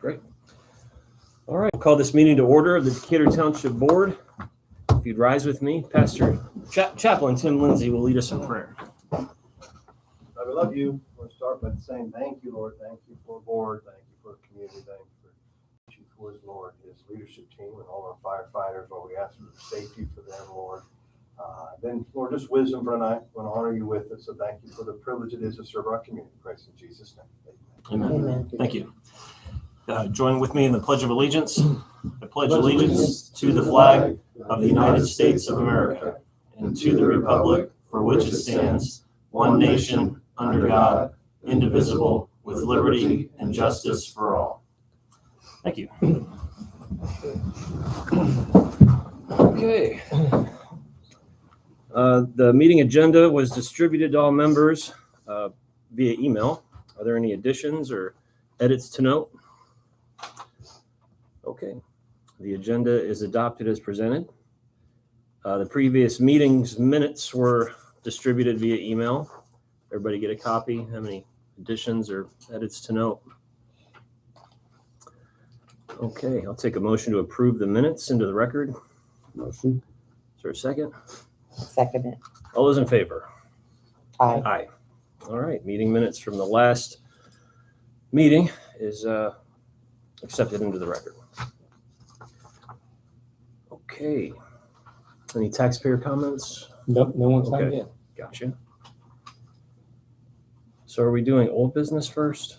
Great. All right, we'll call this meeting to order of the Decatur Township Board. If you'd rise with me, Pastor Chaplain Tim Lindsay will lead us in prayer. God, we love you. We'll start by saying thank you, Lord. Thank you for the board. Thank you for the community. Thank you for Chief Woods, Lord, his leadership team, and all our firefighters. Lord, we ask for safety for them, Lord. Then, Lord, just wisdom for tonight. We want to honor you with us. So thank you for the privilege it is to serve our community. Praise in Jesus' name. Amen. Amen. Thank you. Join with me in the Pledge of Allegiance. I pledge allegiance to the flag of the United States of America and to the republic for which it stands, one nation, under God, indivisible, with liberty and justice for all. Thank you. Okay. The meeting agenda was distributed to all members via email. Are there any additions or edits to note? Okay. The agenda is adopted as presented. The previous meeting's minutes were distributed via email. Everybody get a copy? Have any additions or edits to note? Okay, I'll take a motion to approve the minutes into the record. Motion. Is there a second? Second it. All those in favor? Aye. Aye. All right, meeting minutes from the last meeting is accepted into the record. Okay. Any taxpayer comments? Nope, no one's Okay. signed yet. Gotcha. So are we doing old business first?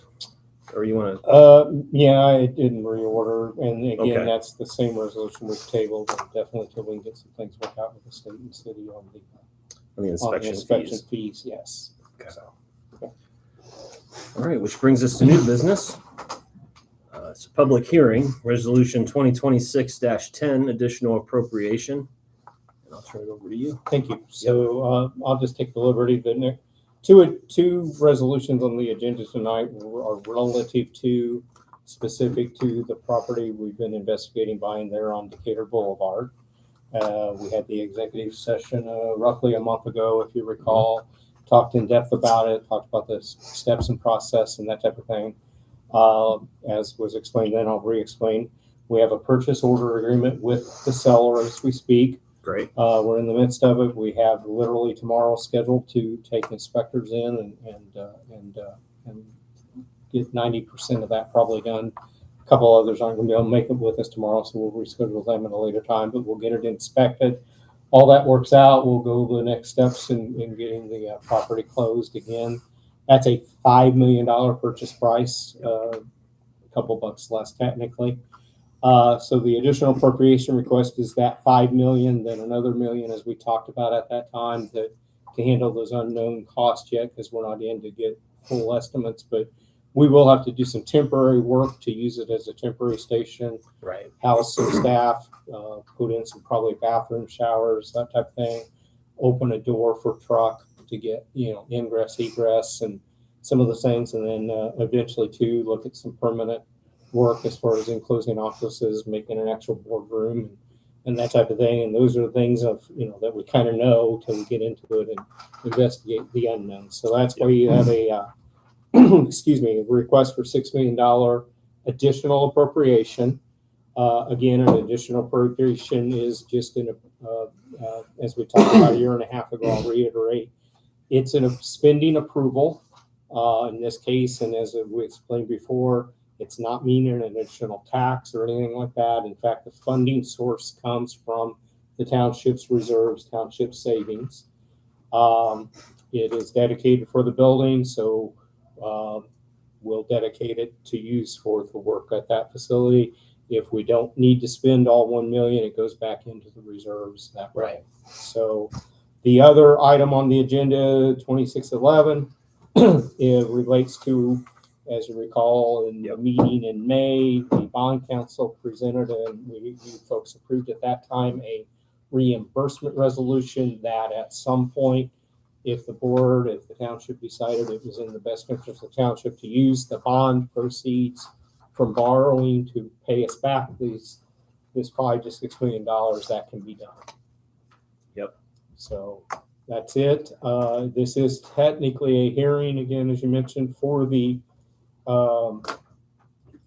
Or you want to? Yeah, I didn't reorder, and again, Okay. that's the same resolution we've tabled, and definitely till we can get some things worked out with the state and city on the inspection fees? fees, yes. Okay. So, All right, which brings us to new business. It's a public hearing, Resolution 2026-10, additional appropriation. And I'll turn it over to you. thank you. So I'll just take the liberty. The two resolutions on the agenda tonight are relative to, specific to the property we've been investigating buying there on Decatur Boulevard. We had the executive session roughly a month ago, if you recall, talked in depth about it, talked about the steps and process and that type of thing. As was explained then, I'll re-explain. We have a purchase order agreement with the seller as we speak. Great. We're in the midst of it. We have literally tomorrow scheduled to take inspectors in and get 90% of that probably done. A couple others aren't going to be able to make it with us tomorrow, so we'll reschedule them at a later time, but we'll get it inspected. All that works out, we'll go the next steps in getting the property closed again. That's a $5 million purchase price, a couple bucks less technically. So the additional appropriation request is that $5 million, then another $1 million, as we talked about at that time, to handle those unknown costs yet, because we're not in to get full estimates. But we will have to do some temporary work to use it as a temporary station. Right. House some staff, put in some probably bathroom showers, that type of thing. Open a door for truck to get, ingress, egress, and some of the things, and then eventually to look at some permanent work as far as enclosing offices, making an actual boardroom, and that type of thing. And those are the things of that we kind of know till we get into it and investigate the unknown. So that's why you have a a request for $6 million additional appropriation. Again, an additional appropriation is just as we talked about a year and a half ago. I'll reiterate, it's a spending approval in this case, and as we explained before, it's not meaning an additional tax or anything like that. In fact, the funding source comes from the township's reserves, township savings. It is dedicated for the building, so we'll dedicate it to use for the work at that facility. If we don't need to spend all $1 million, it goes back into the reserves that way. Right. So the other item on the agenda, 2611, it relates to, as you recall, in the meeting in May, the bond council presented, and you folks approved at that time, a reimbursement resolution that at some point, if the township decided it was in the best interest of the township to use the bond proceeds from borrowing to pay us back this $5 to $6 million, that can be done. Yep. So that's it. This is technically a hearing, again, as you mentioned, for the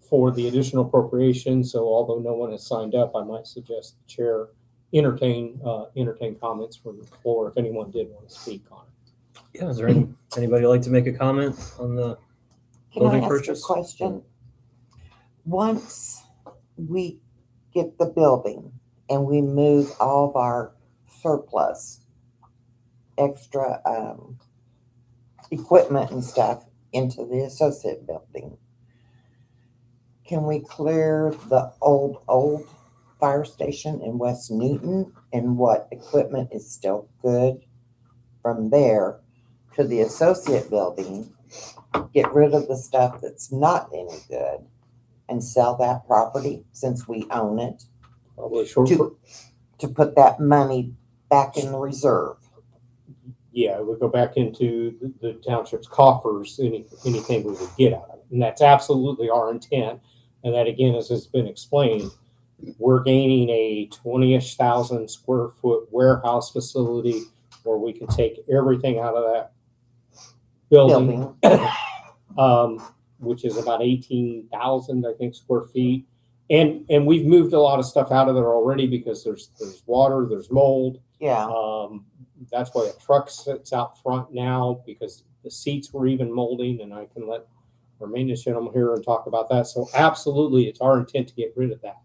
for the additional appropriation. So although no one has signed up, I might suggest the chair entertain comments from the floor if anyone did want to speak on it. Yeah, is there anybody like to make a comment on the Can I building ask purchase? a question? Once we get the building and we move all of our surplus, extra equipment and stuff into the associate building, can we clear the old fire station in West Newton and what equipment is still good from there to the associate building, get rid of the stuff that's not any good and sell that property since we own it Probably short. to put that money back in the reserve? Yeah, it would go back into the township's coffers, anything we would get out of it. And that's absolutely our intent. And that, again, as has been explained, we're gaining a 20-ish thousand square foot warehouse facility where we can take everything out of that building. Which is about 18,000, I think, square feet. And we've moved a lot of stuff out of there already because there's water, there's mold. Yeah. That's why a truck sits out front now because the seats were even molding, and I can let our maintenance gentleman here and talk about that. So absolutely, it's our intent to get rid of that.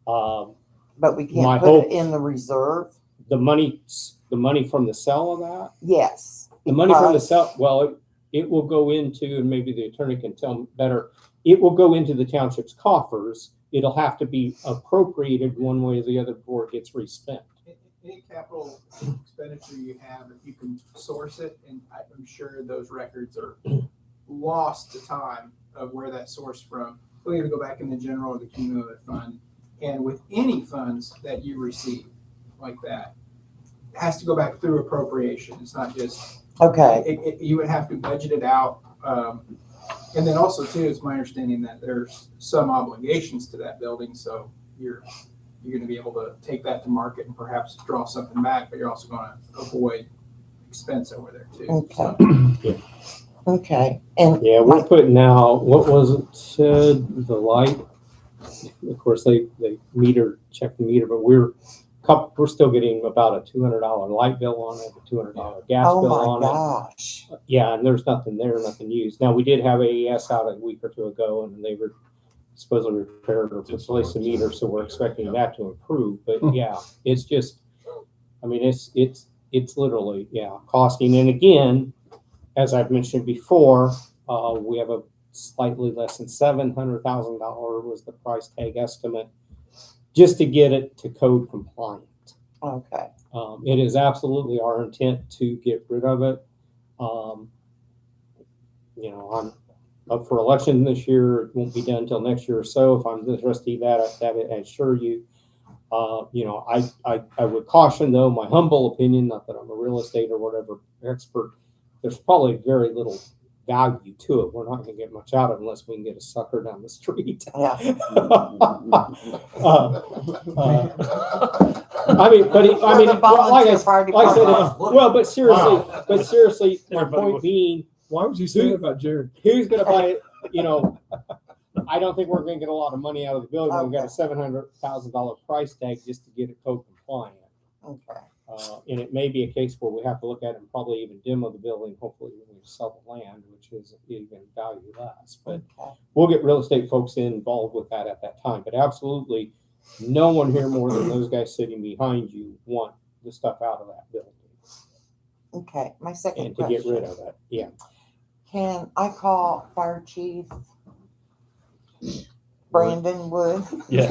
But we My can't put hope- it in the reserve? The money from the sale of that, Yes. the money from the because- sale, well, it will go into, and maybe the attorney can tell me better, it will go into the township's coffers. It'll have to be appropriated one way or the other before it gets respent. Any capital expenditure you have, if you can source it, and I'm sure those records are lost to time of where that's sourced from, we'll either go back in the general or the cumulative fund. And with any funds that you receive like that, it has to go back through appropriation. It's not just, Okay. you would have to budget it out. And then also too, it's my understanding that there's some obligations to that building. So you're going to be able to take that to market and perhaps draw something back, but you're also going to avoid expense over there too. Okay. Yeah. Okay. And Yeah, we're putting out, what was it said, the light? Of course, they check the meter, but we're still getting about a $200 light bill on it, a $200 gas oh bill my on gosh. it. Yeah, and there's nothing there, nothing used. Now, we did have AES out a week or two ago, and they were supposedly repaired or replaced the meter, so we're expecting that to improve. But yeah, it's just, I mean, it's literally, yeah, costing. And again, as I've mentioned before, we have a slightly less than $700,000 was the price tag estimate just to get it to code compliant. Okay. It is absolutely our intent to get rid of it. I'm up for election this year. It won't be done until next year or so. If I'm the trustee, that I assure you. I would caution, though, my humble opinion, not that I'm a real estate or whatever expert, there's probably very little value to it. We're not going to get much out of it unless we can get a sucker down the street. Yeah. Like I said, well, but seriously, my point being, Why was he saying about Jared? who's going to buy it? I don't think we're going to get a lot of money out of the building. We've got a $700,000 price tag just to get it code compliant. Okay. And it may be a case where we have to look at it and probably even demo the building. Hopefully, when we sell the land, which is even value less. But we'll get real estate folks involved with that at that time. But absolutely, no one here more than those guys sitting behind you want the stuff out of that building Okay. My second and to question. get rid of it. Yeah. Can I call Fire Chief Brandon Wood? Yeah.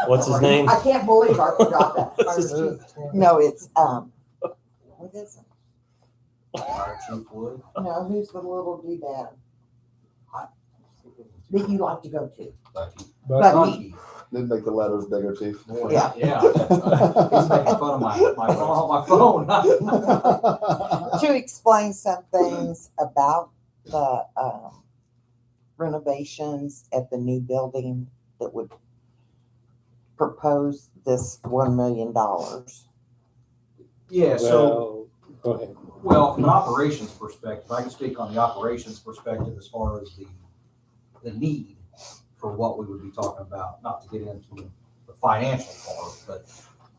What's his name? I can't believe I forgot that. Fire Chief. No, it's what is it? Fire Chief Wood. No, who's the little D-dad that you like to go to? Bucky. Did make the letters bigger, Chief. Yeah. Yeah. He's making fun of my phone. To explain some things about the renovations at the new building that would propose this $1 million. Yeah, so, Go ahead. well, from an operations perspective, I can speak on the operations perspective as far as the need for what we would be talking about, not to get into the financial part, but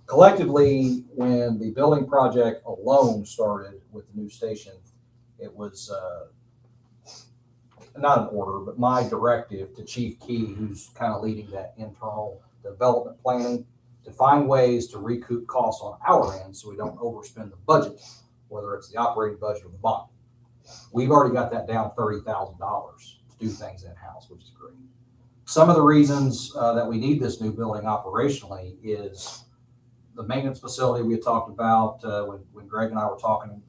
collectively, when the building project alone started with the new station, it was not an order, but my directive to Chief Key, who's kind of leading that internal development planning, to find ways to recoup costs on our end so we don't overspend the budget, whether it's the operating budget or the bond. We've already got that down $30,000 to do things in-house, which is great. Some of the reasons that we need this new building operationally is the maintenance facility we had talked about when Greg and I were talking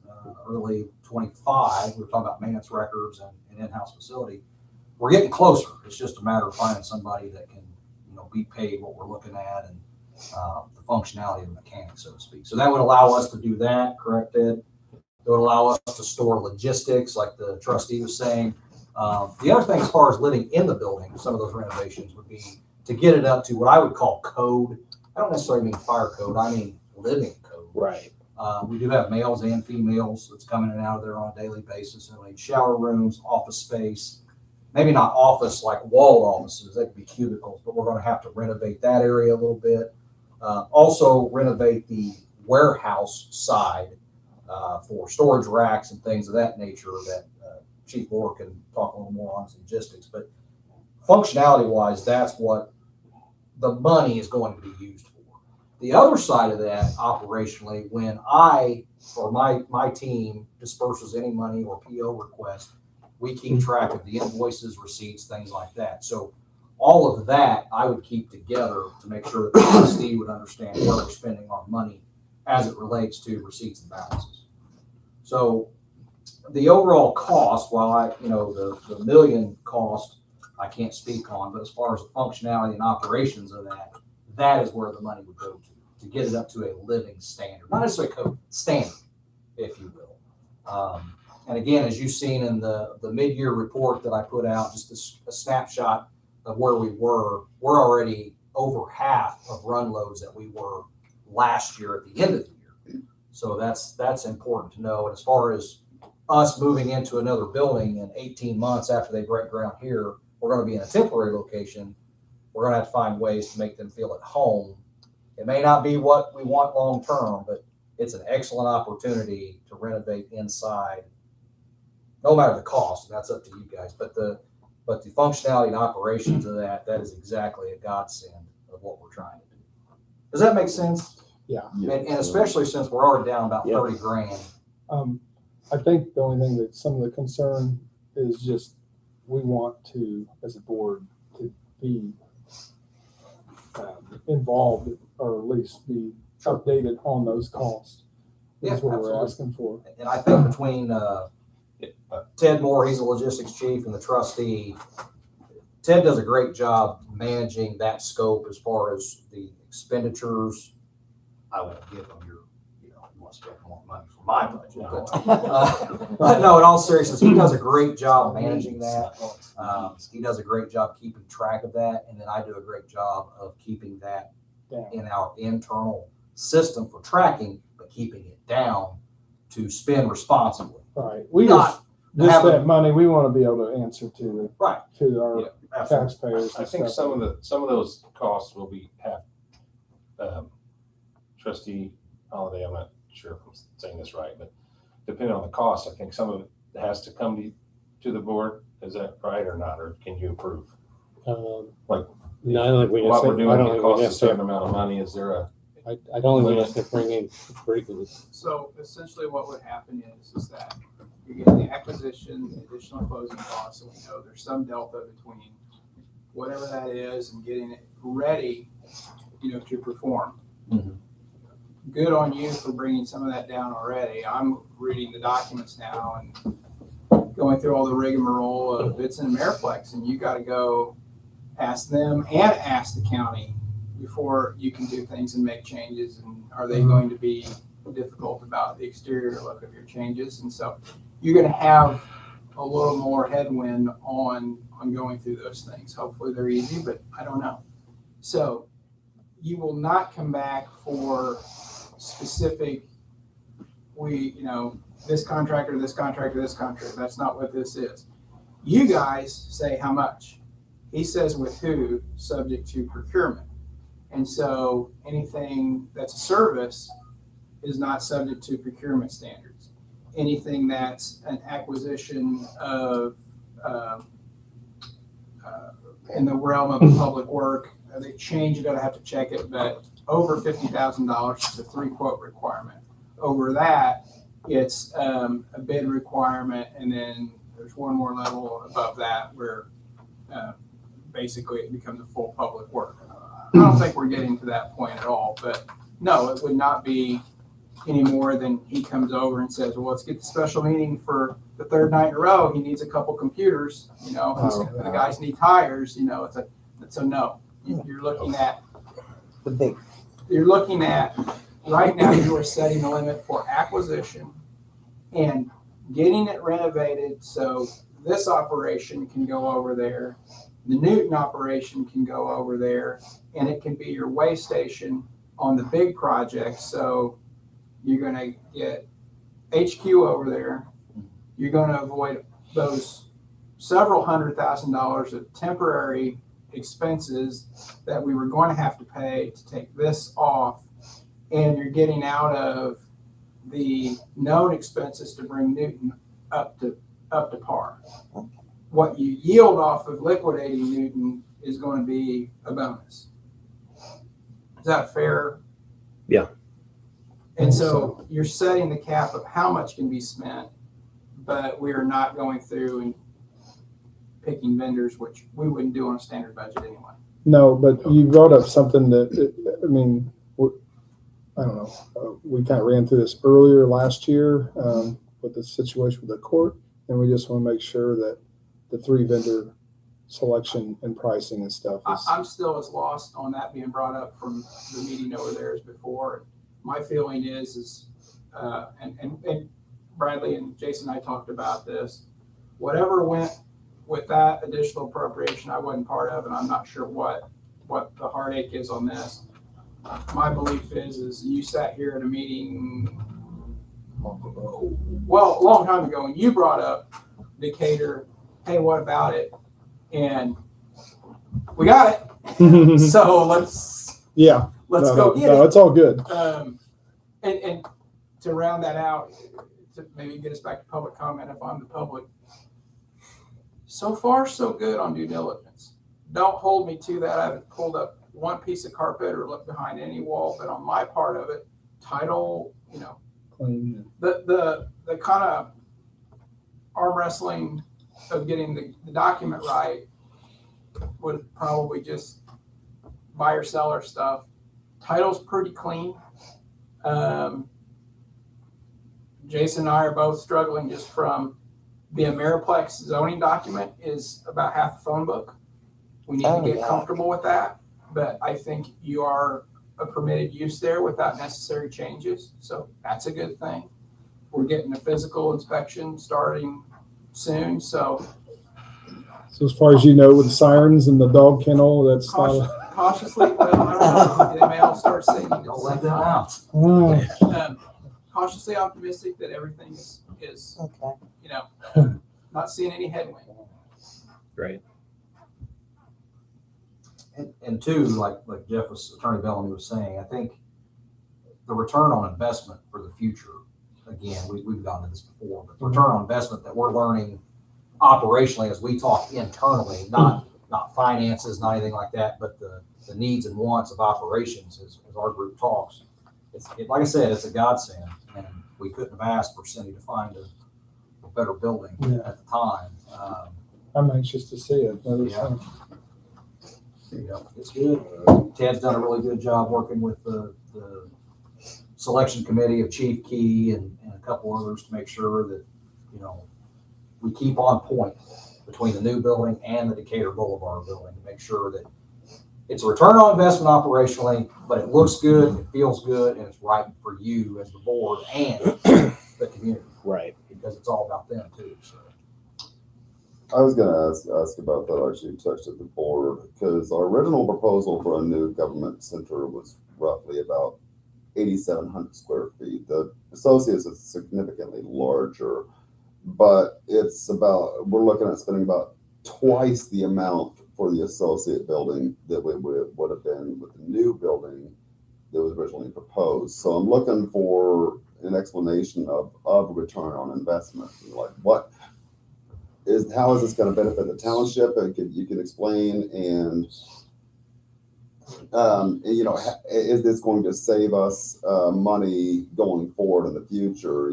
early 25. We were talking about maintenance records and in-house facility. We're getting closer. It's just a matter of finding somebody that can, be paid what we're looking at and the functionality of the mechanics, so to speak. So that would allow us to do that, correct, Ed? It would allow us to store logistics, like the trustee was saying. The other thing, as far as living in the building, some of those renovations would be to get it up to what I would call code. I don't necessarily mean fire code. I mean living code. Right. We do have males and females that's coming in and out of there on a daily basis. And we need shower rooms, office space, maybe not office like walled offices. They could be cubicles, but we're going to have to renovate that area a little bit. Also renovate the warehouse side for storage racks and things of that nature that Chief Moore can talk a little more on logistics. But functionality wise, that's what the money is going to be used for. The other side of that, operationally, when I or my team disperses any money or PO request, we keep track of the invoices, receipts, things like that. So all of that I would keep together to make sure that the trustee would understand where we're spending our money as it relates to receipts and balances. So the overall cost, while the million cost I can't speak on, but as far as the functionality and operations of that is where the money would go to get it up to a living standard, not necessarily code standard, if you will. And again, as you've seen in the mid-year report that I put out, just a snapshot of where we were, we're already over half of run loads that we were last year at the end of the year. So that's important to know. And as far as us moving into another building in 18 months after they break ground here, we're going to be in a temporary location. We're going to have to find ways to make them feel at home. It may not be what we want long term, but it's an excellent opportunity to renovate inside, no matter the cost. That's up to you guys. But the functionality and operations of that is exactly a godsend of what we're trying to do. Does that make sense? Yeah. And especially since we're already down about 30 grand. I think the only thing that some of the concern is just we want to, as a board, to be involved or at least be updated on those costs. That's what we're asking for. And I think between Ted Moore, he's a logistics chief, and the trustee, Ted does a great job managing that scope as far as the expenditures. I won't give him you want to spend more money for my budget. But no, in all seriousness, he does a great job managing that. He does a great job keeping track of that. And then I do a great job of keeping that in our internal system for tracking, but keeping it down to spend responsibly. Right. We Not just that money we want to be able to answer to right to our taxpayers. I think some of those costs will be Trustee Holiday, I'm not sure if I'm saying this right, but depending on the cost, I think some of it has to come to the board. Is that right or not, or can you approve? No, Like I don't think we what we're doing, necessarily. it costs a certain amount of money. Is there a I don't think we necessarily bring in frequently. So essentially what would happen is that you're getting the acquisition, the additional closing costs, and we know there's some delta between whatever that is and getting it ready, to perform. Mm-hmm. Good on you for bringing some of that down already. I'm reading the documents now and going through all the rigmarole of it's in Ameriflex, and you got to go ask them and ask the county before you can do things and make changes. And are they going to be difficult about the exterior look of your changes? And so you're going to have a little more headwind on going through those things. Hopefully they're easy, but I don't know. So you will not come back for specific, this contractor, this contractor, this contractor. That's not what this is. You guys say how much. He says with who, subject to procurement. And so anything that's a service is not subject to procurement standards. Anything that's an acquisition of, in the realm of a public work, they change it, I'd have to check it, but over $50,000 is a 3-quote requirement. Over that, it's a bid requirement, and then there's one more level above that where basically it becomes a full public work. I don't think we're getting to that point at all, but no, it would not be any more than he comes over and says, well, let's get the special meeting for the 3rd night in a row. He needs a couple computers, you know, the guys need tires, you know, it's a no. You're looking at The big, right now you are setting the limit for acquisition and getting it renovated so this operation can go over there, the Newton operation can go over there, and it can be your way station on the big project. So you're going to get HQ over there. You're going to avoid those several $100,000 of temporary expenses that we were going to have to pay to take this off, and you're getting out of the known expenses to bring Newton up to par. What you yield off of liquidating Newton is going to be a bonus. Is that fair? Yeah. And so you're setting the cap of how much can be spent, but we are not going through and picking vendors, which we wouldn't do on a standard budget anyway. No, but you brought up something that, I mean, I don't know. We kind of ran through this earlier last year with the situation with the court, and we just want to make sure that the 3 vendor selection and pricing and stuff is. I'm still as lost on that being brought up from the meeting over there as before. My feeling is and Bradley and Jason and I talked about this. Whatever went with that additional appropriation, I wasn't part of, and I'm not sure what the heartache is on this. My belief is you sat here at a meeting, well, a long time ago, and you brought up Decatur, hey, what about it? And we got it. So let's go get it. No, it's all good. And to round that out, to maybe get us back to public comment if I'm the public. So far, so good on due diligence. Don't hold me to that. I haven't pulled up one piece of carpet or looked behind any wall, but on my part of it, title, you know, the kind of arm wrestling of getting the document right would probably just buyer seller stuff. Title's pretty clean. Jason and I are both struggling just from the Ameriplex zoning document is about half the phone book. We need to get comfortable with that, but I think you are a permitted use there without necessary changes. So that's a good thing. We're getting a physical inspection starting soon. So as far as you know, with the sirens and the dog kennel, that's cautiously, well, I don't know. They may all start singing. Don't let them out. Cautiously optimistic that everything is okay. you know, not seeing any headwind. Right. And two, like Attorney Bellamy was saying, I think the return on investment for the future, again, we've gone to this before, but the return on investment that we're learning operationally as we talk internally, not finances, not anything like that, but the needs and wants of operations as our group talks. Like I said, it's a godsend, and we couldn't have asked for Cindy to find a better building at the time. I'm anxious to see it. It's good. Ted's done a really good job working with the selection committee of Chief Key and a couple others to make sure that, you know, we keep on point between the new building and the Decatur Boulevard building to make sure that it's a return on investment operationally, but it looks good, it feels good, and it's right for you as the board and the community. Right. Because it's all about them too. So. I was going to ask about that. Actually, texted the board because our original proposal for a new government center was roughly about 8,700 square feet. The Associates is significantly larger, but we're looking at spending about twice the amount for the associate building that would have been with the new building that was originally proposed. So I'm looking for an explanation of return on investment. Like how is this going to benefit the township? And you can explain, and is this going to save us money going forward in the future?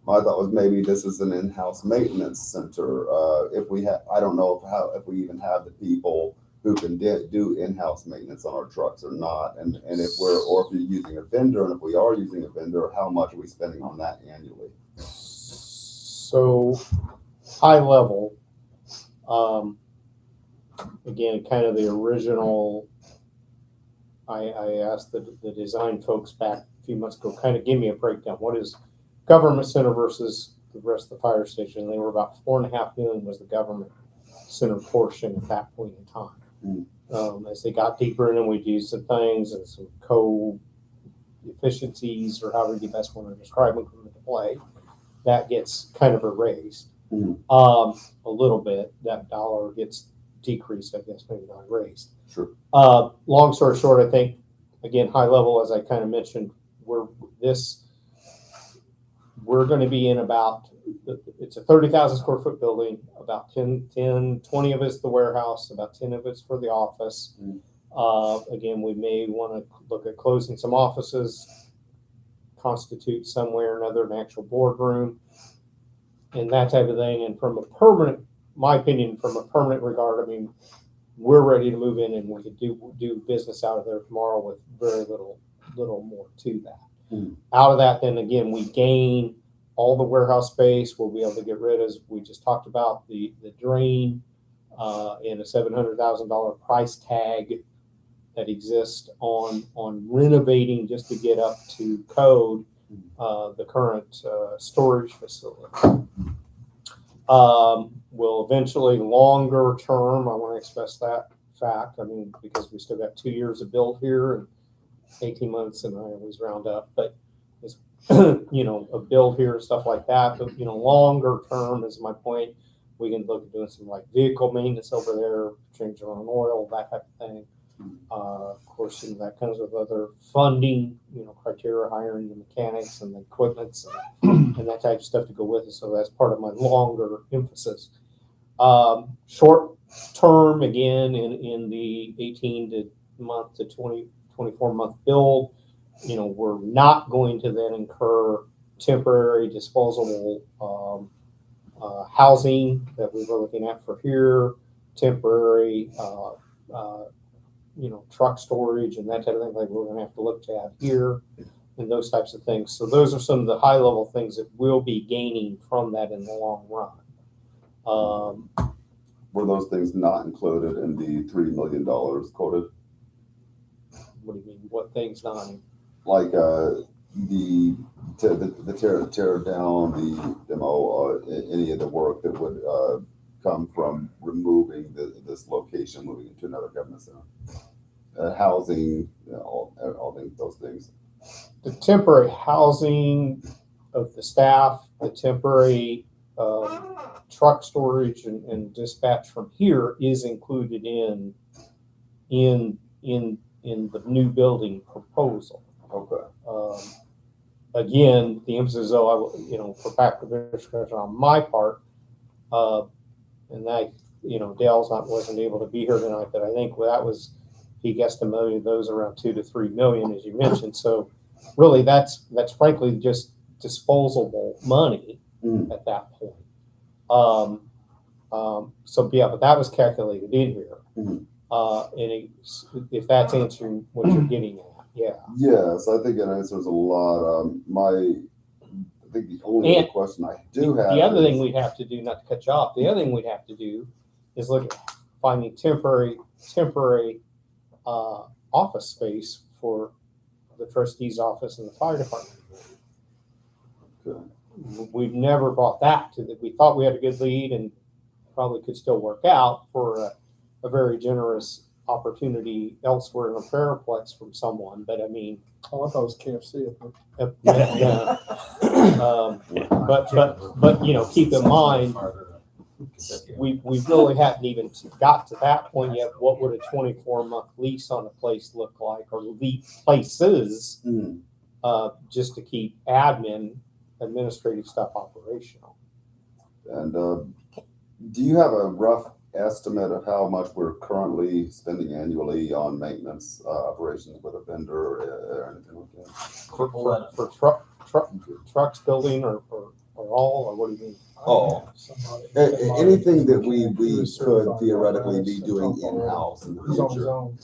My thought was maybe this is an in-house maintenance center. If we have, I don't know if we even have the people who can do in-house maintenance on our trucks or not, and if you're using a vendor, and if we are using a vendor, how much are we spending on that annually? So high level, again, kind of the original, I asked the design folks back a few months ago, kind of give me a breakdown. What is government center versus the rest of the fire station? They were about $4.5 million was the government center portion at that point in time. As they got deeper in, and we'd use some things and some efficiencies, or however you best want to describe them, come into play, that gets kind of erased a little bit. That dollar gets decreased, I guess, maybe not raised. Sure. Long story short, I think, again, high level, as I kind of mentioned, we're going to be in about, it's a 30,000 square foot building, about 20 of it's the warehouse, about 10 of it's for the office. Again, we may want to look at closing some offices, constitute somewhere or another an actual boardroom, and that type of thing. And from a permanent, my opinion, from a permanent regard, I mean, we're ready to move in, and we could do business out of there tomorrow with very little more to that. Out of that, then again, we gain all the warehouse space. We'll be able to get rid, as we just talked about, the drain and a $700,000 price tag that exists on renovating just to get up to code the current storage facility. Will eventually, longer term, I want to express that fact. I mean, because we still got 2 years of build here and 18 months, and I always round up, but it's, a build here and stuff like that. But, longer term is my point. We can look at doing some like vehicle maintenance over there, change our own oil, that type of thing. Of course, that comes with other funding, criteria, hiring the mechanics and the equipment and that type of stuff to go with it. So that's part of my longer emphasis. Short term, again, in the 18 month to 24 month build, we're not going to then incur temporary disposable housing that we were looking at for here, temporary truck storage and that type of thing, like we're going to have to look to have here, and those types of things. So those are some of the high level things that we'll be gaining from that in the long run. Were those things not included in the $3 million quoted? What do you mean? What things not? Like the tear down, the demo, any of the work that would come from removing this location, moving into another government center, housing, all those things. The temporary housing of the staff, the temporary truck storage and dispatch from here is included in the new building proposal. Okay. Again, the emphasis, though, for back to discussion on my part, and that, Dale's wasn't able to be here tonight, but I think he guesstimated those around $2 to $3 million, as you mentioned. So really, that's frankly just disposable money at that point. So yeah, but that was calculated in here. And if that's answering what you're getting at, yeah. Yes, I think it answers a lot. I think the only other question I do have. The other thing we'd have to do, not to cut you off, the other thing we'd have to do is look at finding temporary office space for the trustee's office and the fire department. Okay. We've never brought that to we thought we had a good lead and probably could still work out for a very generous opportunity elsewhere in a Paraplex from someone, but I mean, Oh, I thought it was KFC. but keep in mind, we really hadn't even got to that point yet. What would a 24-month lease on a place look like, or places, Mhm. just to keep administrative stuff operational? And do you have a rough estimate of how much we're currently spending annually on maintenance operations with a vendor or anything like that? For trucks building or all, or what do you mean? Oh, anything that we could theoretically be doing in-house in the He's on his future. own.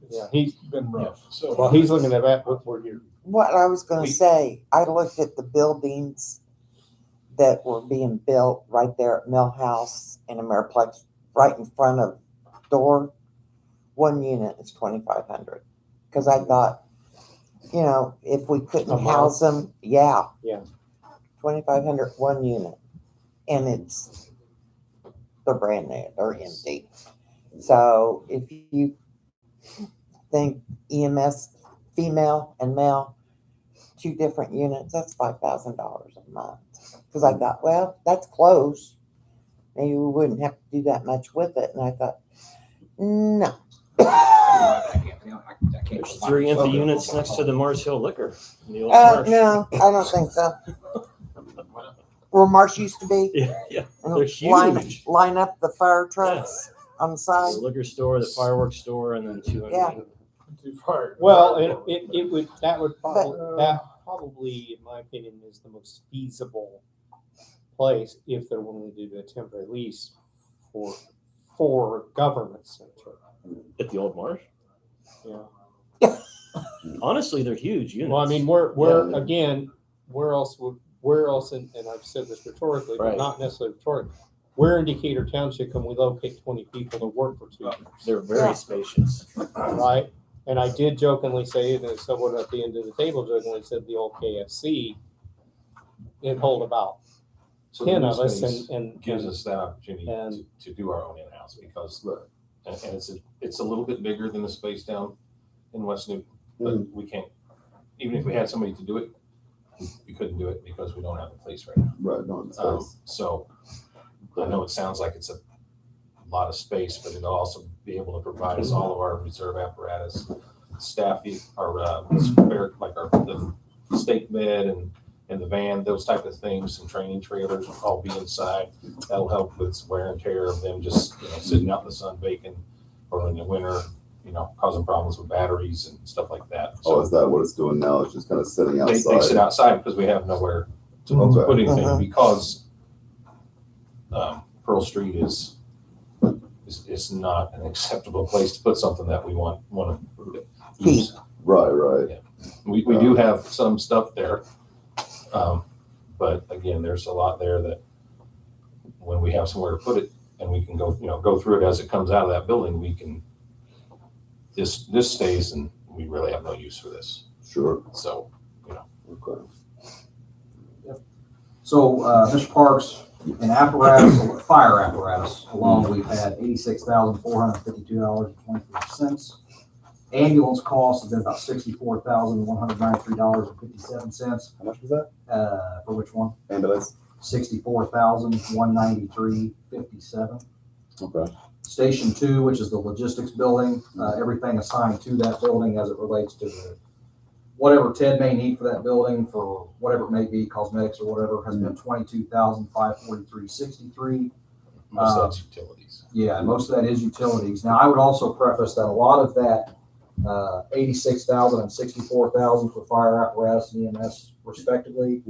Yeah, he's Been rough. well. He's looking at that. What you're What I was gonna We- say, I looked at the buildings that were being built right there at Millhouse and Ameriplex, right in front of door. One unit is 2,500. Cause I thought, you know, if we A couldn't month? house them, yeah. Yeah. 2,500 one unit, and they're brand new, they're empty. So if you think EMS, female and male, 2 different units, that's $5,000 a month. Because I thought, well, that's close. Maybe we wouldn't have to do that much with it. And I thought, no. There's 3 empty units next to the Mars Hill Liquor. in the old Oh, Marsh. no, I don't think so. Where Marsh used to be, Yeah, and they're line, huge. line up the fire trucks on the side. The liquor store, the fireworks store, and then 2 Yeah. Too far. well. It would probably But- that probably, in my opinion, is the most feasible place if they're willing to do a temporary lease for government center. At the old Marsh. Yeah. Honestly, they're huge units. Well, I mean, we're again, where else, and I've said this rhetorically, but Right. not necessarily rhetorically. Where in Decatur Township can we locate 20 people to work for 2 years? They're very Yeah. spacious. Right? And I did jokingly say, and someone at the end of the table jokingly said the old KFC, it'd hold about So 10 the of us, space and gives us that opportunity and- to do our own in-house because, Right. and it's a little bit bigger than the space down in West Newton, but we can't, even if we had somebody to do it, we couldn't do it because we don't have a place right now. Right, no, it's So I know it sounds like it's a lot of space, but it'll also be able to provide us all of our reserve apparatus, staff, our spare, like the stake bed and the van, those type of things, and training trailers will all be inside. That'll help with wear and tear of them just, sitting out in the sun baking, or in the winter, causing problems with batteries and stuff like that. Oh, is that what it's doing now? It's just kind of sitting They outside? sit outside because we have nowhere to Okay. put anything Uh-huh. because Pearl Street is not an acceptable place to put something that we want to use. Right. We do have some stuff there. But again, there's a lot there that when we have somewhere to put it and we can go through it as it comes out of that building, we can, this stays and we really have no use for this. Sure. So, Okay. So, Mr. Parks, in apparatus, fire apparatus alone, we've had $86,452.24. Ambulance costs have been about $64,193.57. How much was that? For which one? Ambulance? $64,193.57. Okay. Station 2, which is the logistics building, everything assigned to that building as it relates to whatever Ted may need for that building, for whatever it may be, cosmetics or whatever, has been $22,543.63. most of that's utilities. Yeah, and most of that is utilities. Now, I would also preface that a lot of that, 86,000 and 64,000 for fire apparatus and EMS respectively.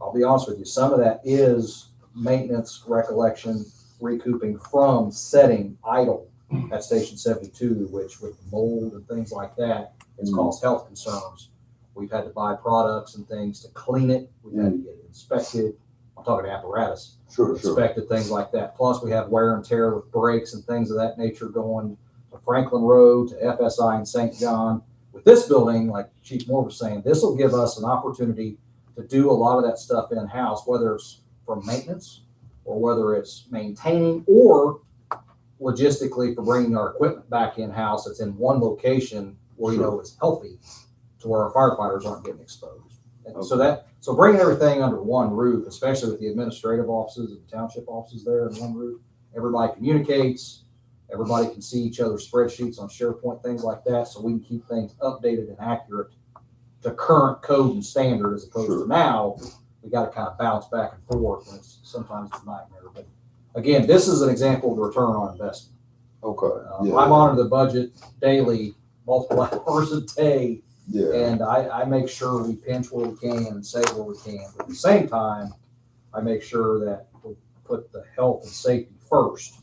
I'll be honest with you, some of that is maintenance, recollection, recouping from setting idle at Station 72, which with mold and things like that, it's caused health concerns. We've had to buy products and things to clean it. We've had to get it inspected. I'm talking apparatus. Sure. Inspected, things like that. Plus, we have wear and tear with brakes and things of that nature going to Franklin Road, to FSI in St. John. With this building, like Chief Moore was saying, this will give us an opportunity to do a lot of that stuff in-house, whether it's from maintenance or whether it's maintaining or logistically for bringing our equipment back in-house that's in one location where it's healthy to where our firefighters aren't getting exposed. And so So bringing everything under one roof, especially with the administrative offices and the township offices there in one roof, everybody communicates, everybody can see each other's spreadsheets on SharePoint, things like that, so we can keep things updated and accurate to current code and standard, as opposed to now, we gotta kind of bounce back and forth, and sometimes it's a nightmare. But again, this is an example of the return on investment. Okay, yeah. I monitor the budget daily, multiple hours a day, Yeah, and I make sure we pinch where we can and save where we can. But at the same time, I make sure that we put the health and safety first.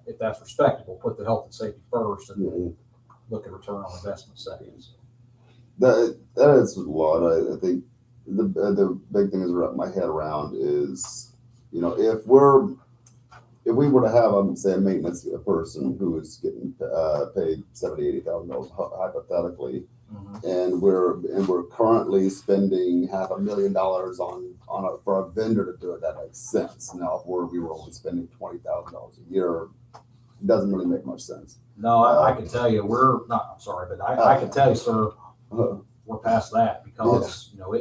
If that's respectable, put the health and safety first, and then look at return on investment seconds. that is a lot. I think the big thing is wrap my head around is, you know, if we were to have, say, a maintenance person who is getting paid $70,000-$80,000 hypothetically, and we're currently spending $500,000 for a vendor to do it, that makes sense. Now, if we were only spending $20,000 a year, it doesn't really make much sense. No, I can tell you, we're not, I'm sorry, but I can tell you, sir, we're past that, because, you know,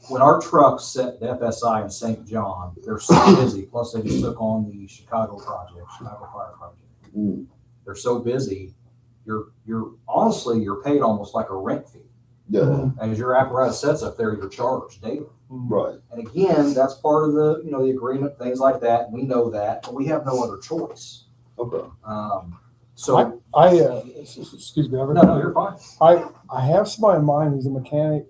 when our trucks set the FSI in St. John, they're so busy, plus they just took on the Chicago Fire Project. They're so busy, you're honestly, you're paid almost like a rent fee. Yeah, As your apparatus sets up there, you're charged daily. right. And again, that's part of the, you know, the agreement, things like that. We know that, but we have no other choice. Okay. So, Excuse me. no, you're fine. I have somebody in mind who's a mechanic.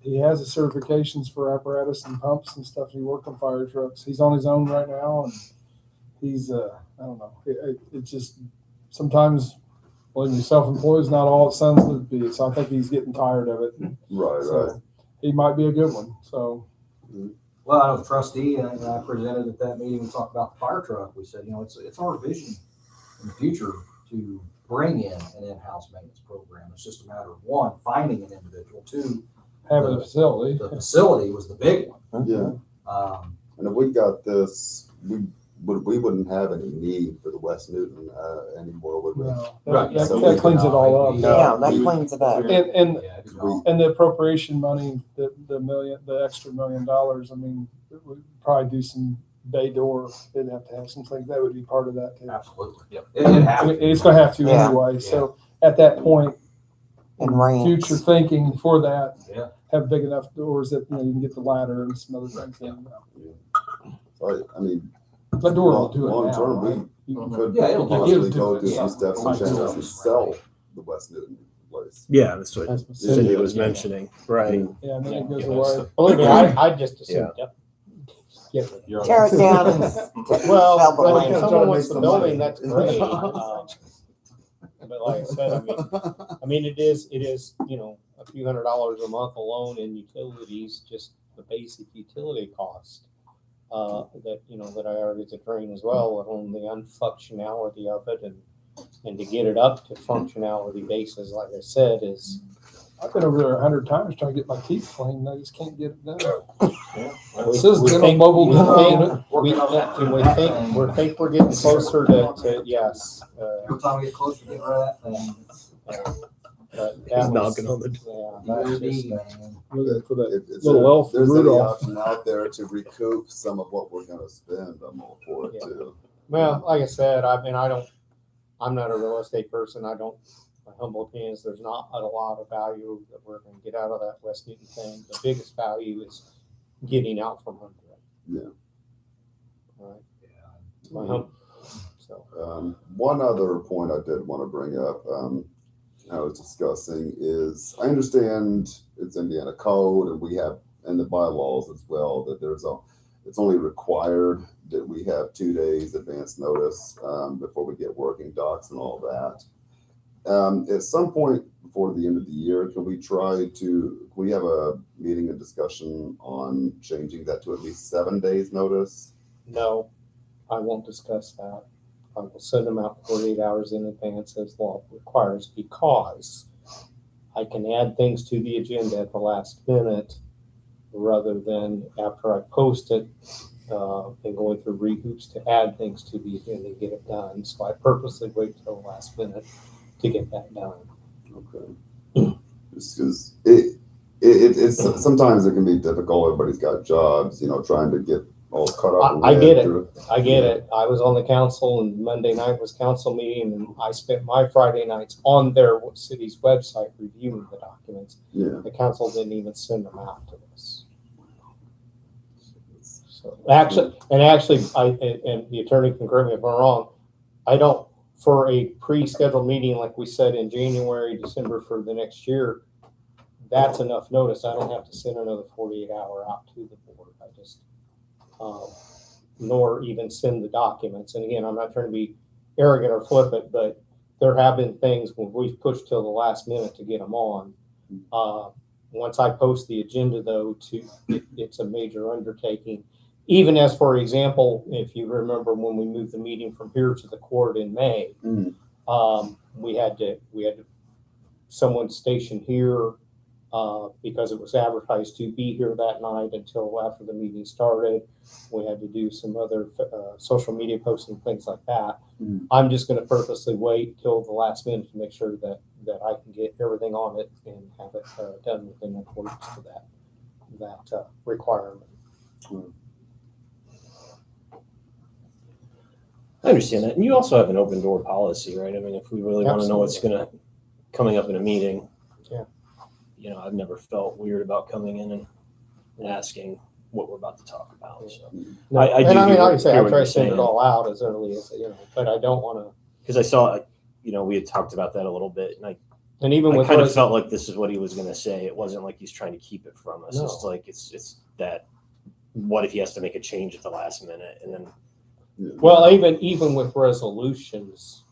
He has the certifications for apparatus and pumps and stuff. He worked on fire trucks. He's on his own right now, and he's I don't know. It just sometimes when you're self-employed is not all it sounds to be. So I think he's getting tired of it. Right, So right. he might be a good one. So Well, I know the trustee, and I presented at that meeting, we talked about the fire truck. We said, you know, it's our vision in the future to bring in an in-house maintenance program. It's just a matter of, one, finding an individual, two, having a facility. the facility was the big one. Yeah. And if we got this, we wouldn't have any need for the West Newton anymore, would we? No, Right, that, so that we cleans it all up. Yeah, that cleans it up. And Yeah, it'd be wrong. and the appropriation money, the extra $1 million. I mean, we'd probably do some bay door. They'd have to have some things that would be part of that too. Absolutely. Yep. It happened. It's going to have to Yeah. anyway. So at that point, And ramps. future thinking for that, Yeah. have big enough doors that you can get the ladder and some other things in. So I mean, That door will do it long now. term, right? we You- could Yeah, it'll possibly do go it. through Yeah. some steps and channels and sell the West Newton place. Yeah, that's what That's what Cindy was yeah. mentioning, right? Yeah, and then it goes Yeah, that's away. Believe me, I just assumed, Yeah. yep. You're Tear it down and Well, sell the but land. if someone wants the Some building, money. that's great. But like I said, I mean, it is, you know, a few $100s a month alone in utilities, just the basic utility cost. That, you know, that I already to drain as well, on the unfunctionality of it, and to get it up to functionality basis, like I said, is, I've been over there 100 times trying to get my teeth cleaned. I just can't get it done. we- It says we dental think- mobile we dental think- unit. we're getting closer to yes. Every time we get closer to getting rid of that thing, But He's that was- knocking on the Yeah, it's that's just, man. Looking for that If little elf there's any Rudolph. option out there to recoup some of what we're gonna spend, I'm all for it Yeah. too. well, like I said, I mean, I'm not a real estate person. My humble opinion is there's not a lot of value that we're going to get out of that West Newton thing. The biggest value is getting out from under it. Yeah. All right. My hum- So, One other point I did want to bring up, I was discussing is, I understand it's Indiana code and we have, and the bylaws as well, that it's only required that we have 2 days advance notice, before we get working docs and all that. At some point before the end of the year, can we have a meeting and discussion on changing that to at least 7 days notice? no, I won't discuss that. I will send them out 48 hours in advance as law requires, because I can add things to the agenda at the last minute rather than after I post it and going through re-hoops to add things to the agenda and get it done. So I purposely wait till the last minute to get that done. Okay. Just because it's sometimes it can be difficult. Everybody's got jobs, trying to get all caught up. I get it. I get it. I was on the council, and Monday night was council meeting, and I spent my Friday nights on their city's website reviewing the documents. Yeah. The council didn't even send them out to us. So actually, and the attorney can correct me if I'm wrong, I don't, for a pre-scheduled meeting like we said in January, December for the next year, that's enough notice. I don't have to send another 48-hour out to the board. I just, nor even send the documents. And again, I'm not trying to be arrogant or flippant, but there have been things when we've pushed till the last minute to get them on. Once I post the agenda, though, it's a major undertaking. Even as, for example, if you remember when we moved the meeting from here to the court in May, we had someone stationed here because it was advertised to be here that night until after the meeting started. We had to do some other social media posting, things like that. I'm just going to purposely wait till the last minute to make sure that I can get everything on it and have it done within accordance to that requirement. I understand that. And you also have an open door policy, right? I mean, if we really want to know what's coming up in a meeting, I've never felt weird about coming in and asking what we're about to talk about. So No, I like I say, I what try you're to send it saying. all out as early as, but I don't want to. Because I saw, we had talked about that a little bit, and And even I with kind of felt like this is what he was going to say. It wasn't like he's trying to keep it from us. No. It's like it's that. What if he has to make a change at the last minute, and then well, even with resolutions,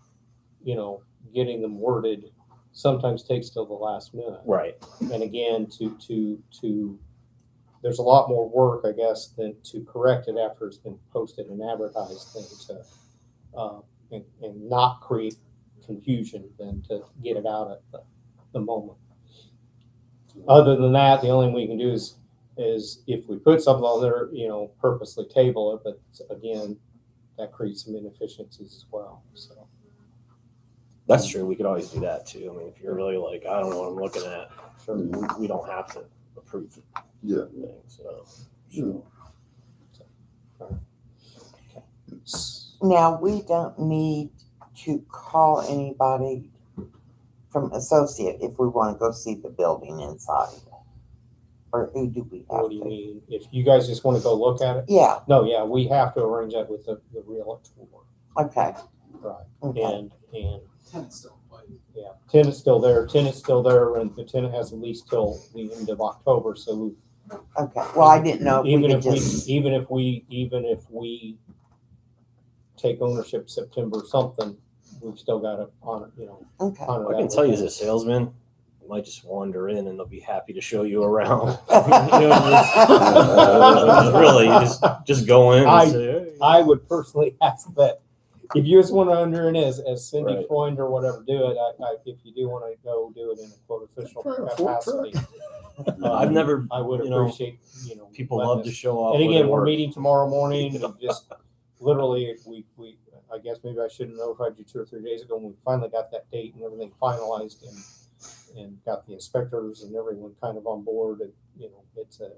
getting them worded sometimes takes till the last minute. right? And again, to there's a lot more work, I guess, than to correct it after it's been posted and advertised than to and not create confusion than to get it out at the moment. Other than that, the only thing we can do is if we put something on there, purposely table it, but again, that creates some inefficiencies as well. So That's true. We could always do that too. I mean, if you're really like, I don't know what I'm looking at, sure. we don't have to approve it. Yeah. So Now, we don't need to call anybody from associate if we want to go see the building inside. Or who do we have What do you to? mean? If you guys just want to go look at it? Yeah, No, yeah, we have to arrange that with the realtor. okay. Right. Okay. And Tenant's still in place. yeah, tenant's still there, and the tenant has at least till the end of October. So Okay. Well, I didn't know if we even could if just. even if we take ownership September something, we've still got to honor, Okay. honor I can that tell you with as a salesman, you might just wander in and they'll be happy to show you around. Really, you just go in and say, hey. I would personally ask that if you just want to under in as Cindy Right. Freund or whatever do it, if you do want to go do it in a quote official Try a Ford capacity, I've never, I would you know, appreciate, people letting love us- to show off. And where again, they we're work. meeting tomorrow morning. We just literally, we I guess maybe I should have notified you 2 or 3 days ago when we finally got that date and everything finalized and got the inspectors and everyone kind of on board. And, it's a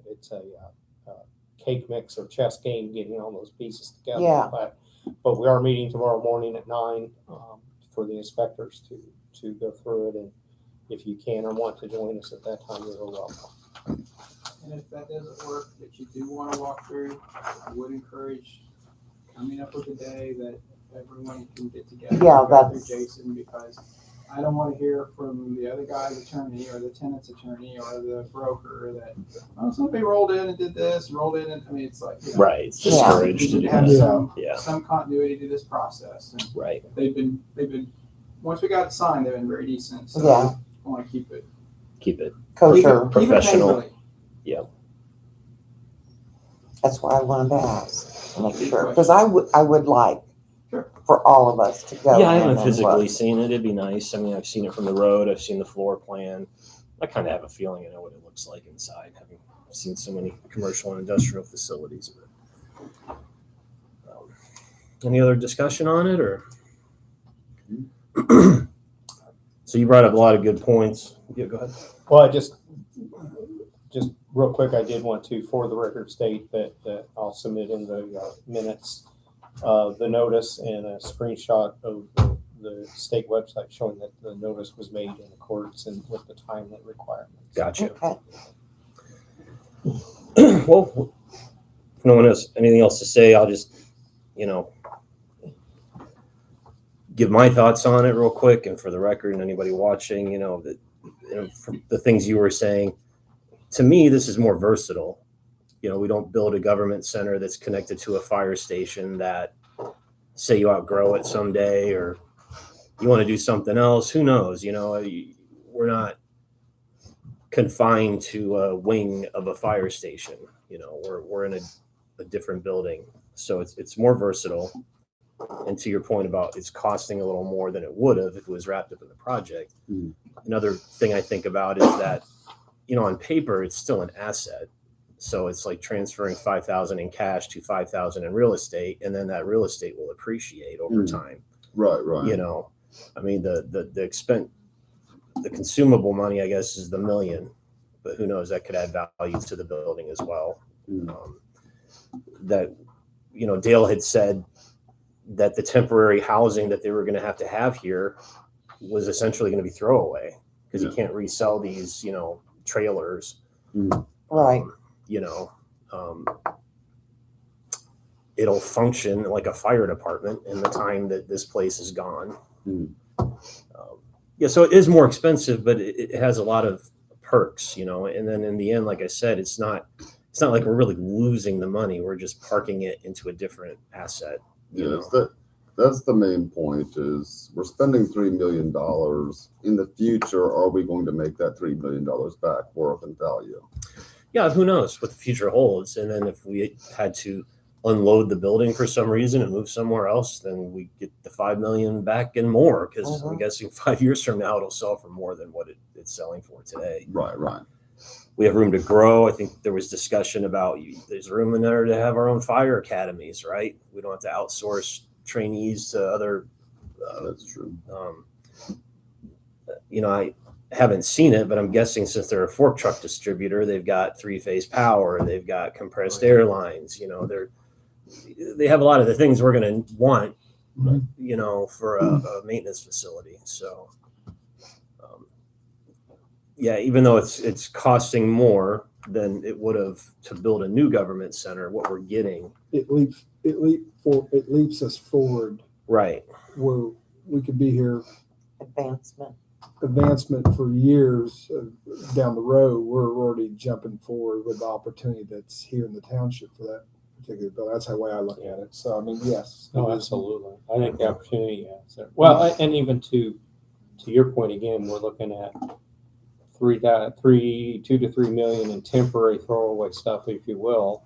cake mix or chess game getting all those pieces together. Yeah. But we are meeting tomorrow morning at 9 for the inspectors to go through it. And if you can or want to join us at that time, you're welcome. And if that doesn't work, that you do want to walk through, I would encourage coming up with a day that everyone can get together. Yeah, and go through that's- Jason, because I don't want to hear from the other guy's attorney or the tenant's attorney or the broker that, somebody rolled in and did this, and rolled in and, I mean, it's like, Right, it's Yeah. discouraged to we do have that. Yeah. some continuity to this process. And Right. they've been, once we got it signed, they've been very decent. So Yeah. I want to keep it Kosher. Professional. neighborly. That's why I wanted to ask, to make sure, because I would like Sure. for all of us to go. Yeah, I in haven't and physically look. seen it. It'd be nice. I mean, I've seen it from the road. I've seen the floor plan. I kind of have a feeling I know what it looks like inside, having seen so many commercial and industrial facilities. But, any other discussion on it, or? So you brought up a lot of good points. Yeah, go ahead. Well, I just, just real quick, I did want to, for the record, state that I'll submit in the minutes the notice and a screenshot of the state website showing that the notice was made in accordance and with the timely requirements. Gotcha. Okay. Well, if no one has anything else to say, I'll just, give my thoughts on it real quick. And for the record, and anybody watching, from the things you were saying, to me, this is more versatile. We don't build a government center that's connected to a fire station that, say you outgrow it someday or you want to do something else, who knows? We're not confined to a wing of a fire station. We're in a different building. So it's more versatile. And to your point about it's costing a little more than it would have if it was wrapped up in the project. Mm. Another thing I think about is that, on paper, it's still an asset. So it's like transferring $5,000 in cash to $5,000 in real estate, and then that real estate will appreciate over time. Right. The consumable money, I guess, is the million, but who knows, that could add value to the building as well. Mm. Dale had said that the temporary housing that they were going to have here was essentially going to be throwaway because you can't resell these, trailers. Right. It'll function like a fire department in the time that this place is gone. Mm. So it is more expensive, but it has a lot of perks, and then in the end, like I said, it's not like we're really losing the money. We're just parking it into a different asset. Yes, that's the main point is we're spending $3 million. In the future, are we going to make that $3 million back worth and value? Yeah, who knows what the future holds. And then if we had to unload the building for some reason and move somewhere else, then we get the $5 million back and more, because I'm guessing 5 years from now it'll sell for more than what it's selling for today. Right. We have room to grow. I think there was discussion about there's room in there to have our own fire academies, right? We don't have to outsource trainees to other. That's true. I haven't seen it, but I'm guessing since they're a fork truck distributor, they've got 3-phase power, they've got compressed air lines. They have a lot of the things we're going to want, for a maintenance facility. So. Even though it's costing more than it would have to build a new government center, what we're getting, It leaps us forward right? where we could be here Advancement. for years down the road. We're already jumping forward with the opportunity that's here in the township for that particular bill. That's the way I look at it. So, yes. No, absolutely. I think the opportunity is there. Well, and even to your point again, we're looking at 2 to 3 million in temporary throwaway stuff, if you will,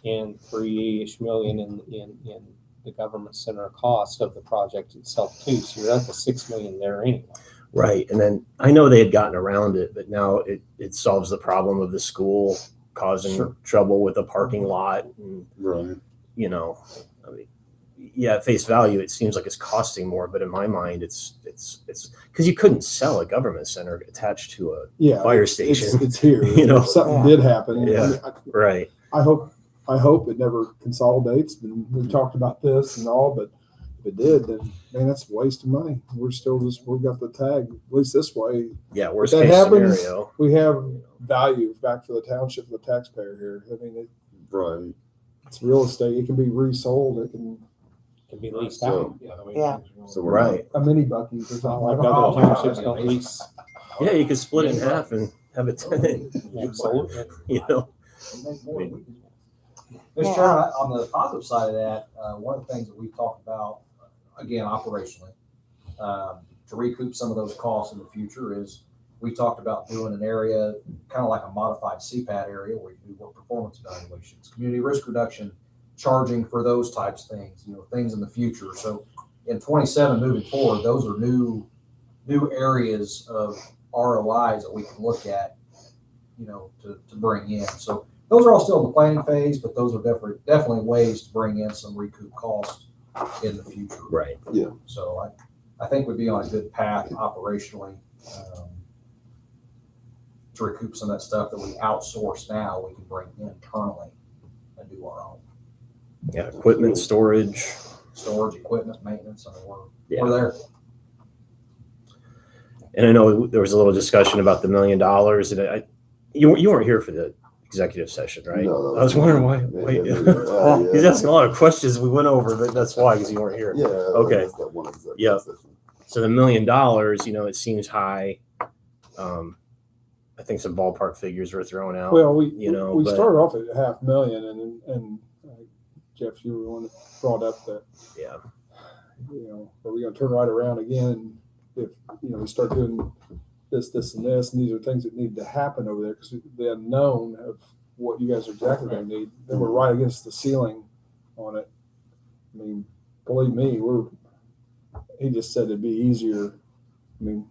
and 3-ish million in the government center cost of the project itself too. So you're at the 6 million there anyway. Right. And then I know they had gotten around it, but now it solves the problem of the school causing trouble with the parking lot. And, Right. At face value, it seems like it's costing more, but in my mind, it's because you couldn't sell a government center attached to a fire station. It's here. If something did happen. Right. I hope it never consolidates. And we've talked about this and all, but if it did, then man, that's a waste of money. We've got the tag, at least this way. Yeah, worst If that case happens, scenario. we have value back for the township, the taxpayer here. I mean, Right. it's real estate. It can be resold. It can Be leased So- out. Yeah. So we're Right. a mini Buc-ee's or something Like like other that. townships don't lease. Yeah, you could split it in half and have a tenant. Absolutely. Mr. Chairman, on the positive side of that, one of the things that we've talked about, again, operationally, to recoup some of those costs in the future is we talked about doing an area, kind of like a modified CPAT area where you do work performance evaluations, community risk reduction, charging for those types of things, things in the future. So in 27 moving forward, those are new areas of ROIs that we can look at, to bring in. So those are all still in the planning phase, but those are definitely ways to bring in some recoup cost in the future. Right. Yeah. So I think we'd be on a good path operationally. to recoup some of that stuff that we outsource now, we can bring internally and do our own. Yeah, equipment, storage. Storage, equipment, maintenance, I mean, Yeah. we're there. And I know there was a little discussion about the $1 million, and you weren't here for the executive session, right? No, I was wondering why. Yeah. He's asking a lot of questions we went over, but that's why, because you weren't here. Yeah. Okay. That's that one executive Yep. session. So the $1 million, it seems high. I think some ballpark figures were thrown out. Well, we but- started off at $500,000 and Jeff, you were the one that brought up that, Yeah. Are we gonna turn right around again if, we start doing this, and this, and these are things that need to happen over there, because the unknown of what you guys are exactly gonna need, then we're right against the ceiling on it. I mean, believe me, he just said it'd be easier. I mean,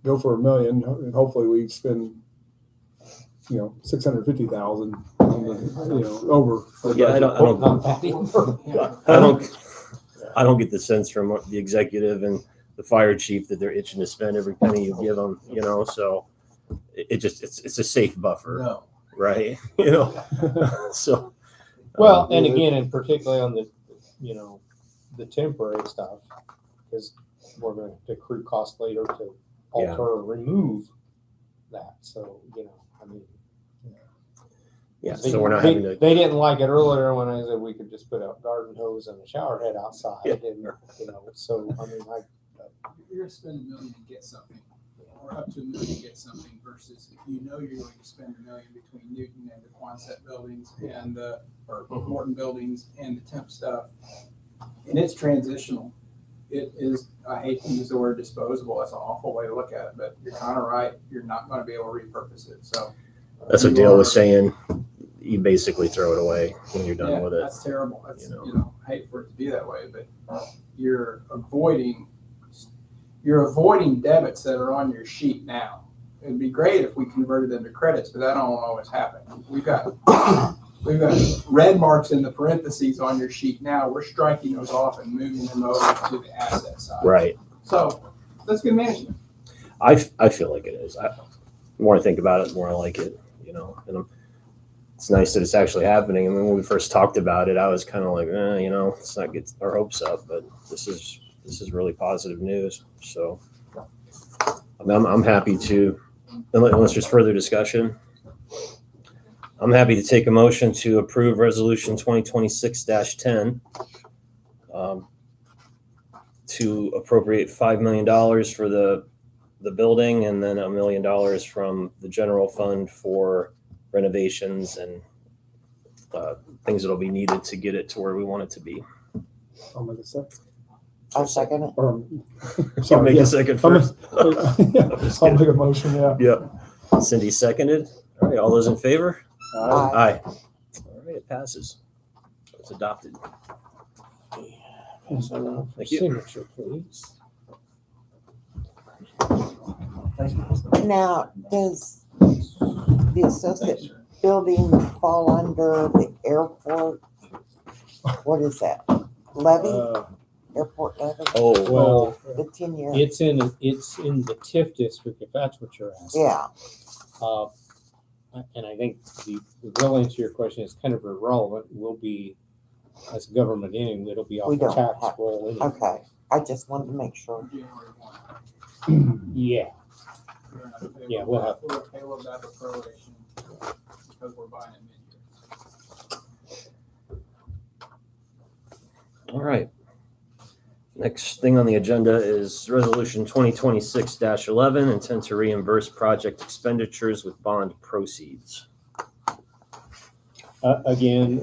go for $1 million and hopefully we spend, $650,000 on the, over. Yeah, Not that either. I don't get the sense from the executive and the fire chief that they're itching to spend every penny you give them, so it's a safe buffer, No. right? So. Well, and again, and particularly on the, the temporary stuff, because we're going to accrue costs later to alter or remove that. So, I mean. Yeah, They, so we're not they, having to. they didn't like it earlier when I said we could just put a garden hose and a shower head outside, Yeah. and so I mean, You're gonna spend $1 million to get something, or up to $1 million to get something, versus if you're going to spend $1 million between Newton and the Quonset buildings and or Morton buildings and the temp stuff, and it's transitional. It is, I hate to use the word disposable, that's an awful way to look at it, but you're kind of right, you're not going to be able to repurpose it, so. That's what Dale was saying. You basically throw it away when you're done with it. That's terrible. That's, I hate for it to be that way, but you're avoiding debits that are on your sheet now. It'd be great if we converted them to credits, but that don't always happen. We've got red marks in the parentheses on your sheet now. We're striking those off and moving them over to the asset side. Right. So that's good management. I feel like it is. The more I think about it, the more I like it, and it's nice that it's actually happening. I mean, when we first talked about it, I was kind of like, let's not get our hopes up, but this is really positive news. So I'm happy to, unless there's further discussion, I'm happy to take a motion to approve resolution 2026-10 to appropriate $5 million for the building, and then $1 million from the general fund for renovations and things that'll be needed to get it to where we want it to be. I'll make a second. I'll second it. So make a second first. I'll make a motion, yeah. Yep. Cindy seconded. All right, all those in favor? Aye. Aye. All right, it passes. It's adopted. Thank you. Signature, please. Now, does the associate building fall under the airport? What is that? Levy? Airport levy? Oh, Well, The 10-year? it's in the TIF district, if that's what you're asking. Yeah, And I think the real answer to your question is kind of irrelevant. We'll be, as a government entity, it'll be off We the don't tax have- roll anyway. okay. I just wanted to make sure. January 1. Yeah, We're gonna pay Yeah, we'll have- We'll pay a little bit of proration because we're buying it mid-year. all right. Next thing on the agenda is resolution 2026-11, intent to reimburse project expenditures with bond proceeds. again,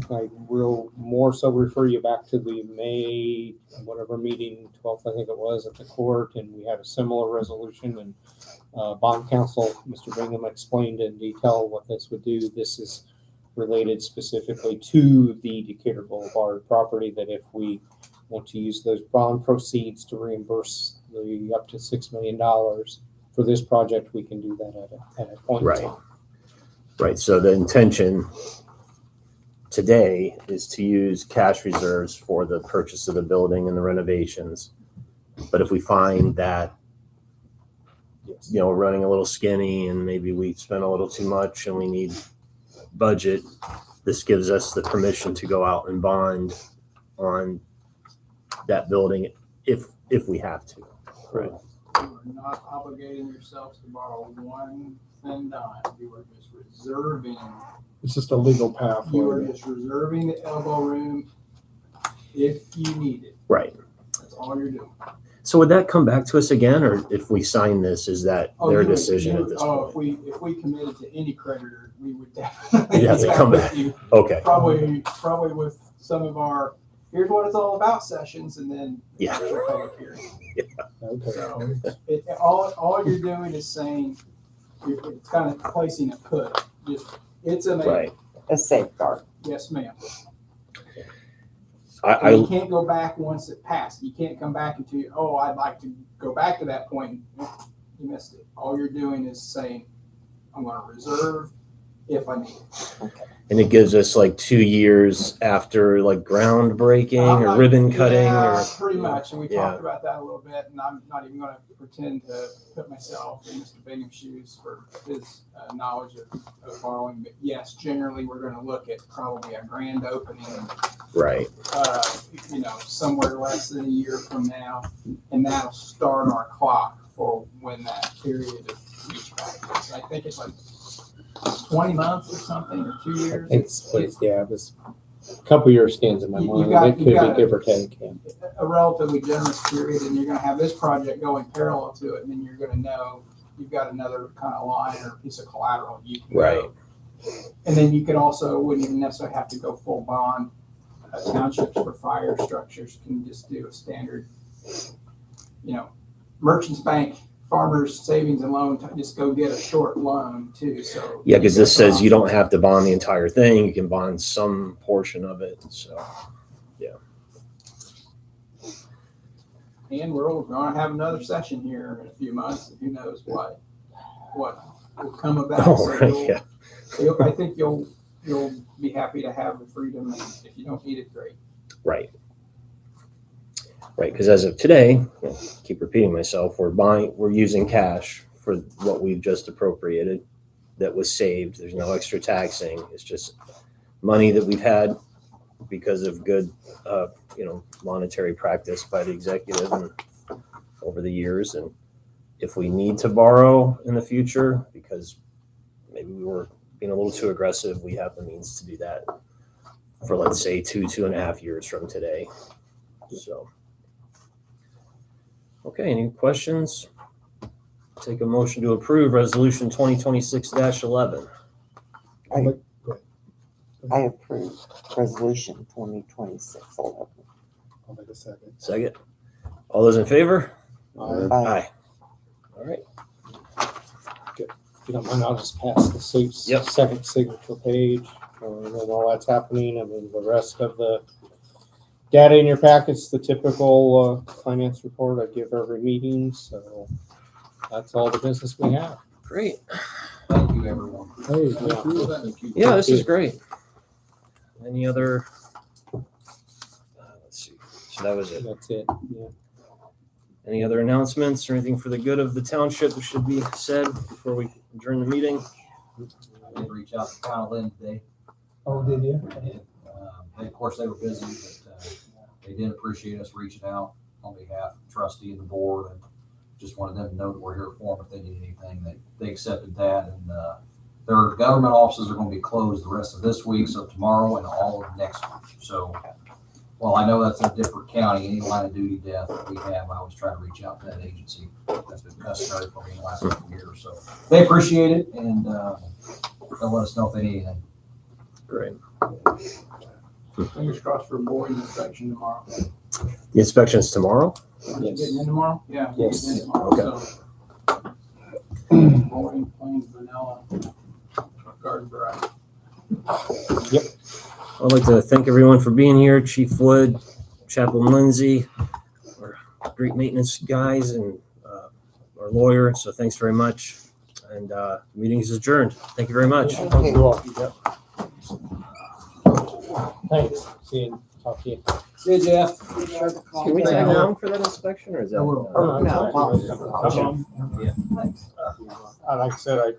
I will more so refer you back to the May, whatever meeting, 12th, I think it was, at the court, and we had a similar resolution, and bond counsel, Mr. Bingham, explained in detail what this would do. This is related specifically to the Decatur Boulevard property, that if we want to use those bond proceeds to reimburse the up to $6 million for this project, we can do that at a point in Right. time. Right, so the intention today is to use cash reserves for the purchase of the building and the renovations. But if we find that Yes. you know, we're running a little skinny and maybe we spent a little too much and we need budget, this gives us the permission to go out and bond on that building if we have to. Right. You are not obligating yourselves to borrow one thin dime. You are just reserving. It's just a legal path. You are just reserving the elbow room if you need it. Right. That's all you're doing. So would that come back to us again, or if we sign this, is that their decision at this point? If we committed to any creditor, we would definitely. You'd have to come back. You. Okay. Probably with some of our, here's what it's all about sessions, and then. Yeah. actual public hearing. Okay. So all you're doing is saying, it's kind of placing a put, it's a, Right. A safeguard. yes, ma'am. I You can't go back once it passed. You can't come back until I'd like to go back to that point. You missed it. All you're doing is saying, I'm going to reserve if I need it. and it gives us like 2 years after like groundbreaking or ribbon cutting Yeah, or pretty much. And we Yeah. talked about that a little bit, and I'm not even going to pretend to put myself in Mr. Bingham's shoes for his knowledge of borrowing. But yes, generally we're going to look at probably a grand opening, right. somewhere less than a year from now, and that'll start our clock for when that period of reach back is. I think it's like 20 months or something, or 2 years. It was a couple years stands in my You mind. got- It could you got be give or take. Yeah. A relatively generous period, and you're going to have this project going parallel to it, and then you're going to know you've got another kind of line or piece of collateral you can Right. go. And then you could also, wouldn't even necessarily have to go full bond. Townships for fire structures can just do a standard, Merchants Bank, Farmers Savings and Loan, just go get a short loan too, so. Yeah, because this says you don't have to bond the entire thing. You can bond some portion of it. So And we're going to have another session here in a few months, and who knows what will come about. Oh, So right, I think you'll be happy to have the freedom, and if you don't need it, great. right. Right, because as of today, keep repeating myself, we're using cash for what we've just appropriated that was saved. There's no extra taxing. It's just money that we've had because of good, monetary practice by the executive and over the years. And if we need to borrow in the future, because maybe we were being a little too aggressive, we have the means to do that for, let's say, 2.5 years from today. So. Okay, any questions? Take a motion to approve resolution 2026-11. I approve resolution 2026-11. I'll make a second. Second. All those in favor? Aye. All right. If you don't mind, I'll just pass the Yep. second signature page. And then while that's happening, I mean, the rest of the data in your packets, the typical finance report I give every meeting. So that's all the business we have. Great. Thank you, everyone. Hey, thank you. Thank you. Yeah, this is great. Any other? Let's see. So that was it. That's it. Yeah. Any other announcements or anything for the good of the township that should be said before we adjourn the meeting? I did reach out to Kyle Lynn today. Oh, did you? Of course, they were busy, but they did appreciate us reaching out on behalf of the trustee and the board, and just wanted them to know that we're here for them if they need anything. They accepted that, and their government offices are going to be closed the rest of this week, so tomorrow and all of next week. So while I know that's a different county, any line of duty death that we have, I always try to reach out to that agency. That's been customary for me in the last couple of years. So they appreciate it, and they'll let us know if they need anything. Great. Fingers crossed for board inspection tomorrow. The inspection's tomorrow? Yes. Getting in tomorrow? Yeah. Yes. Getting in tomorrow, Okay. so. Boring, plain vanilla, garden variety. I'd like to thank everyone for being here. Chief Wood, Chaplain Lindsay, our great maintenance guys, and our lawyer. So thanks very much. And the meeting is adjourned. Thank you very much. Thank you. Thanks. See you. talk to you. See you, Jeff. Can we tag along for that inspection or is that? Or no, Like I said, I